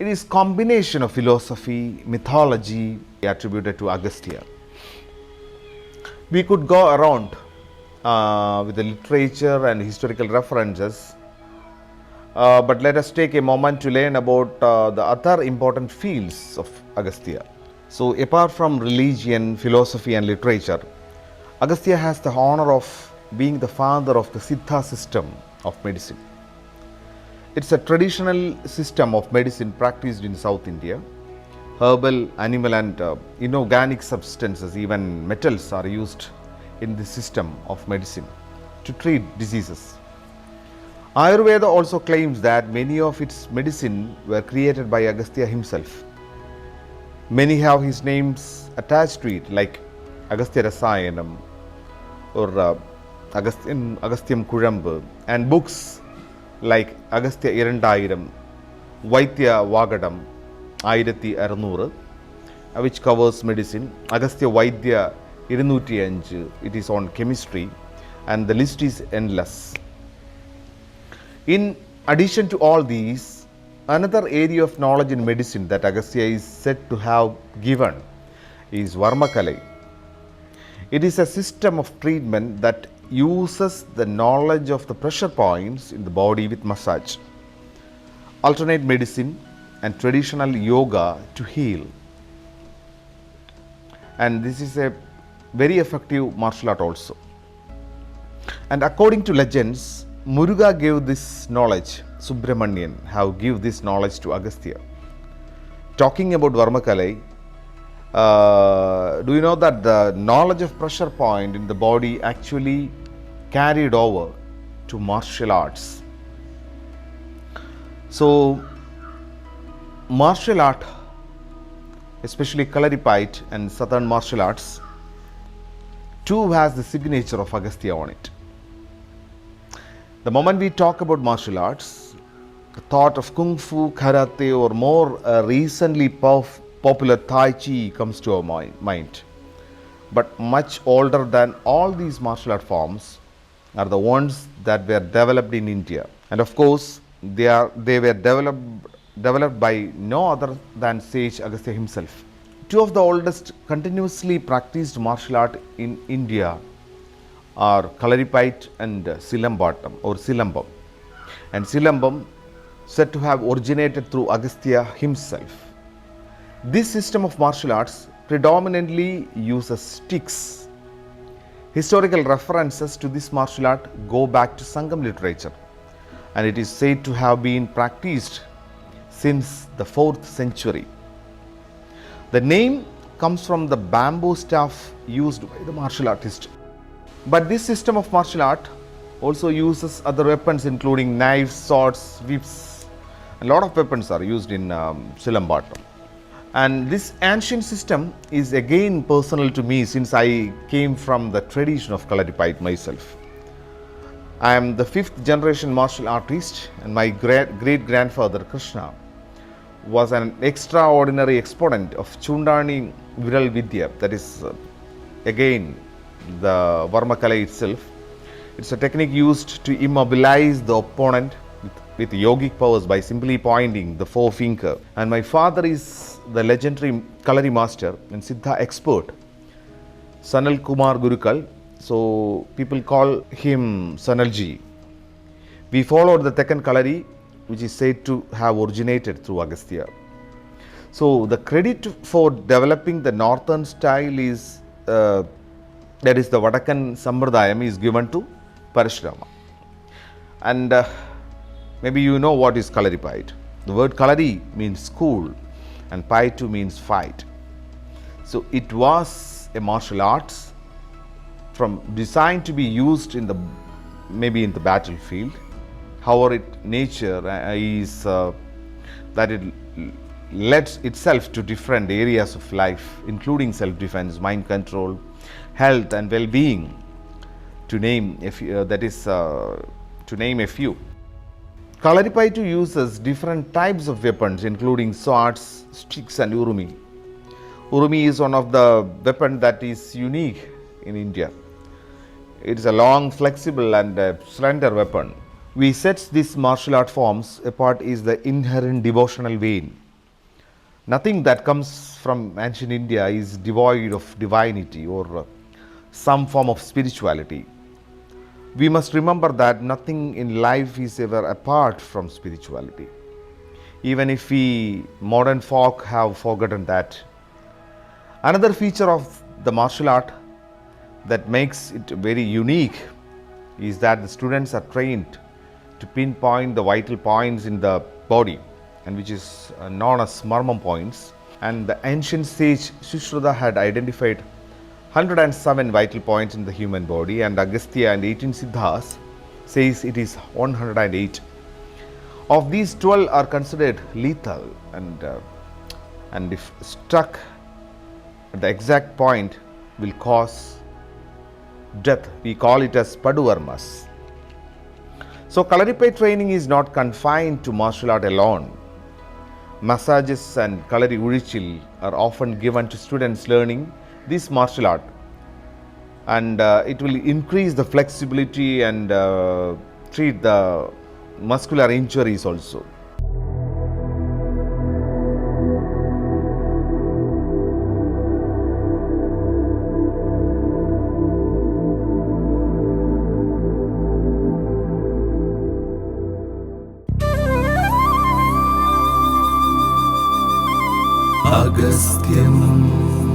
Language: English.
is combination of philosophy, mythology attributed to Agastya. We could go around with the literature and historical references, but let us take a moment to learn about the other important fields of Agastya. So, apart from religion, philosophy, and literature, Agastya has the honor of being the father of the Siddha system of medicine. It's a traditional system of medicine practiced in South India. Herbal, animal, and inorganic substances, even metals, are used in this system of medicine to treat diseases. Ayurveda also claims that many of its medicine were created by Agastya himself. Many have his names attached to it, like Agastya Rasayanam or Agasthyam Kuzhambu, and books like Agastya Irandayiram, Vaidya Vagadam, Ayirathi Arunuru, which covers medicine, Agastya Vaidya Irunootti, it is on chemistry, and the list is endless. In addition to all these, another area of knowledge in medicine that Agastya is said to have given is Varmakalai. It is a system of treatment that uses the knowledge of the pressure points in the body with massage, alternate medicine, and traditional yoga to heal. And this is a very effective martial art also. And according to legends, Muruga gave this knowledge, Subramanian have give this knowledge to Agastya. Talking about Varmakalai, do you know that the knowledge of pressure point in the body actually carried over to martial arts? So, martial art, especially Kalaripayattu and southern martial arts, too has the signature of Agastya on it. The moment we talk about martial arts, the thought of Kung Fu, Karate, or more recently popular Tai Chi comes to our mind. But much older than all these martial art forms are the ones that were developed in India. And of course, they were developed by no other than sage Agastya himself. Two of the oldest continuously practiced martial art in India are Kalaripayattu and Silambatam or Silambam. And Silambam said to have originated through Agastya himself. This system of martial arts predominantly uses sticks. Historical references to this martial art go back to Sangam literature, and it is said to have been practiced since the 4th century. The name comes from the bamboo staff used by the martial artist. But this system of martial art also uses other weapons including knives, swords, whips. A lot of weapons are used in Silambatam. And this ancient system is again personal to me since I came from the tradition of Kalaripayattu myself. I am the 5th generation martial artist, and my great grandfather Krishna was an extraordinary exponent of Chundani Viral Vidya, that is again the Varmakalai itself. It's a technique used to immobilize the opponent with yogic powers by simply pointing the forefinger. And my father is the legendary Kalari master and Siddha expert, Sanal Kumar Gurukal. So people call him Sanalji. We followed the Tekkan Kalari, which is said to have originated through Agastya. So the credit for developing the northern style is, that is the Vadakkan Sambradayam, is given to Parashurama. And maybe you know what is Kalaripayattu. The word Kalari means school and Payattu means fight. So it was a martial arts from designed to be used in the maybe in the battlefield. However, nature is that it lends itself to different areas of life, including self-defense, mind control, health, and well-being, to name a few, to name a few. Kalaripayattu uses different types of weapons, including swords, sticks, and urumi. Urumi is one of the weapons that is unique in India. It is a long, flexible, and slender weapon. We set these martial art forms apart is the inherent devotional vein Nothing that comes from ancient India is devoid of divinity or some form of spirituality. We must remember that nothing in life is ever apart from spirituality. Even if we modern folk have forgotten that. Another feature of the martial art that makes it very unique is that the students are trained to pinpoint the vital points in the body, and which is known as marmam points. And the ancient sage Sushruta had identified 107 vital points in the human body, and Agastya and 18 Siddhas says it is 108. Of these, 12 are considered lethal, and if struck at the exact point, will cause death. We call it as Paduvarmas. So, Kalaripai training is not confined to martial art alone. Massages and Kalari Urichil are often given to students learning this martial art, and it will increase the flexibility and treat the muscular injuries also. Agasthyam